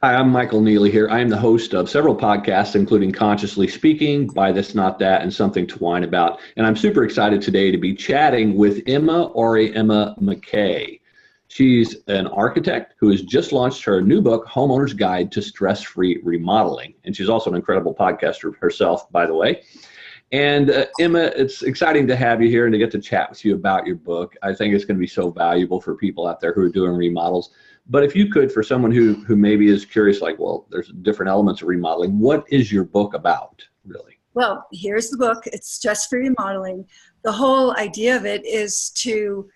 Hi, I'm Michael Neely here. I am the host of several podcasts, including Consciously Speaking, Buy This, Not That, and Something to Whine About. And I'm super excited today to be chatting with Auriemma-McKay. She's an architect who has just launched her new book, Homeowner's Guide to Stress-Free Remodeling. And she's also an incredible podcaster herself, by the way. And Emma, it's exciting to have you here and to get to chat with you about your book. I think it's going to be so valuable for people out there who are doing remodels. But if you could, for someone who maybe is curious, like, well, there's different elements of remodeling, what is your book about, really? Well, here's the book. It's Stress-Free Remodeling. The whole idea of it is to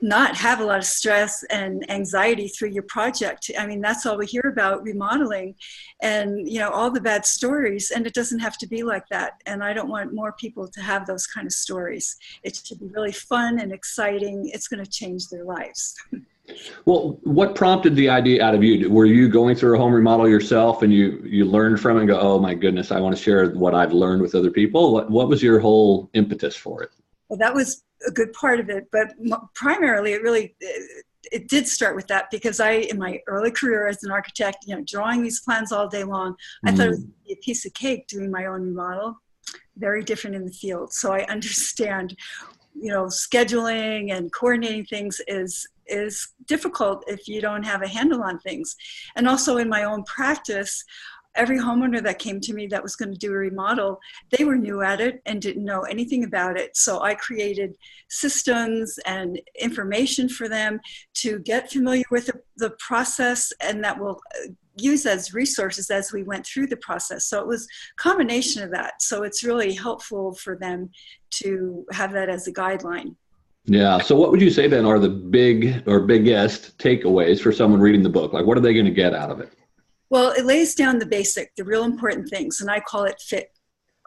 not have a lot of stress and anxiety through your project. I mean, that's all we hear about remodeling and, all the bad stories, and it doesn't have to be like that. And I don't want more people to have those kind of stories. It should be really fun and exciting. It's going to change their lives. Well, what prompted the idea out of you? Were you going through a home remodel yourself and you learned from it and go, oh my goodness, I want to share what I've learned with other people? What was your whole impetus for it? Well, that was a good part of it, but primarily it did start with that because in my early career as an architect, drawing these plans all day long, I thought it was a piece of cake doing my own remodel. Very different in the field. So I understand, scheduling and coordinating things is difficult if you don't have a handle on things. And also in my own practice, every homeowner that came to me that was going to do a remodel, they were new at it and didn't know anything about it. So I created systems and information for them to get familiar with the process, and that will use as resources as we went through the process. So it was a combination of that. So it's really helpful for them to have that as a guideline. Yeah. So what would you say then are the biggest takeaways for someone reading the book? Like, what are they going to get out of it? Well, it lays down the real important things, and I call it fit.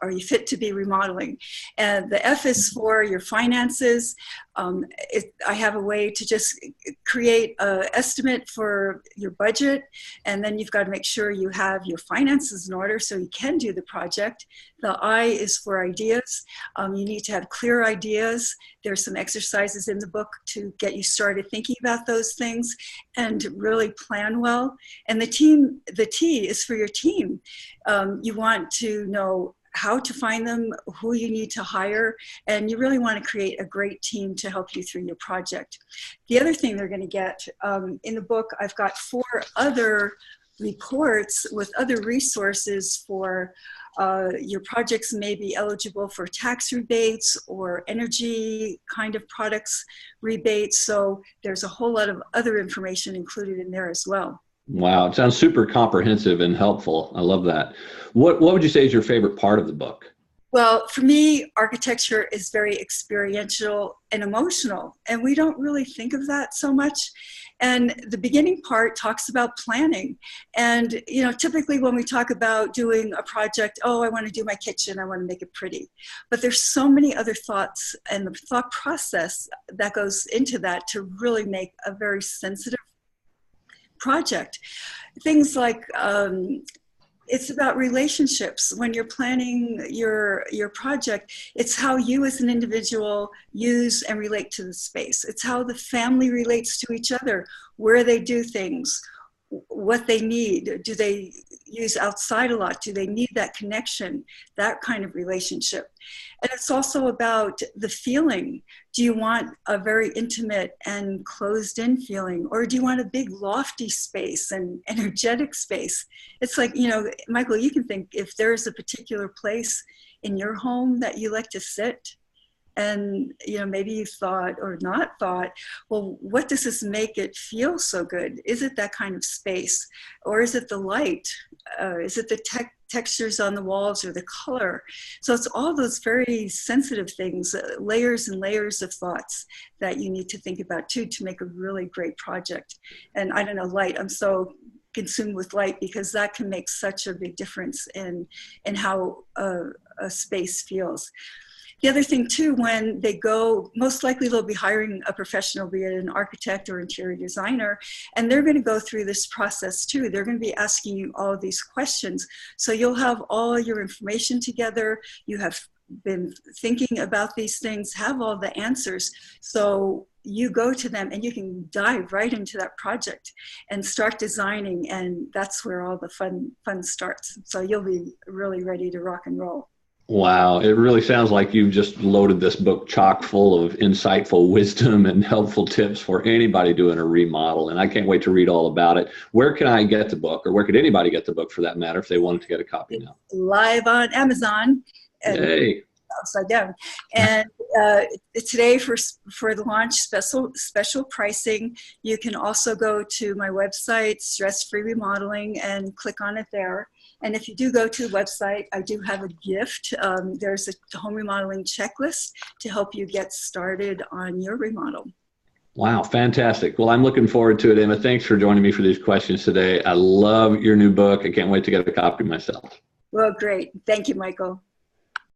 Are you fit to be remodeling? And the F is for your finances. I have a way to just create an estimate for your budget, and then you've got to make sure you have your finances in order so you can do the project. The I is for ideas. You need to have clear ideas. There's some exercises in the book to get you started thinking about those things and really plan well. And the T is for your team. You want to know how to find them, who you need to hire, and you really want to create a great team to help you through your project. The other thing they're going to get, in the book, I've got 4 other reports with other resources for your projects may be eligible for tax rebates or energy kind of products rebates. So there's a whole lot of other information included in there as well. Wow, it sounds super comprehensive and helpful. I love that. What would you say is your favorite part of the book? Well, for me, architecture is very experiential and emotional, and we don't really think of that so much. And the beginning part talks about planning. And, typically when we talk about doing a project, oh, I want to do my kitchen, I want to make it pretty. But there's so many other thoughts and the thought process that goes into that to really make a very sensitive project. Things like it's about relationships. When you're planning your project, it's how you as an individual use and relate to the space. It's how the family relates to each other, where they do things, what they need. Do they use outside a lot? Do they need that connection, that kind of relationship? And it's also about the feeling. Do you want a very intimate and closed-in feeling, or do you want a big lofty space and energetic space? It's like, Michael, you can think if there's a particular place in your home that you like to sit, and maybe you thought or not thought, well, what does this make it feel so good? Is it that kind of space, or is it the light? Is it the textures on the walls or the color? So it's all those very sensitive things, layers and layers of thoughts that you need to think about too to make a really great project. And I don't know, light, I'm so consumed with light because that can make such a big difference in how a space feels. The other thing too, when they go, most likely they'll be hiring a professional, be it an architect or interior designer, and they're going to go through this process too. They're going to be asking you all of these questions. So you'll have all your information together. You have been thinking about these things, have all the answers. So you go to them and you can dive right into that project and start designing, and that's where all the fun starts. So you'll be really ready to rock and roll. Wow, it really sounds like you've just loaded this book chock full of insightful wisdom and helpful tips for anybody doing a remodel, and I can't wait to read all about it. Where can I get the book, or where could anybody get the book for that matter if they wanted to get a copy now? Live on Amazon. Yay. Upside down. And today for the launch special pricing, you can also go to my website, Stress Free Remodeling, and click on it there. And if you do go to the website, I do have a gift. There's a home remodeling checklist to help you get started on your remodel. Wow, fantastic. Well, I'm looking forward to it, Emma. Thanks for joining me for these questions today. I love your new book. I can't wait to get a copy myself. Well, great. Thank you, Michael.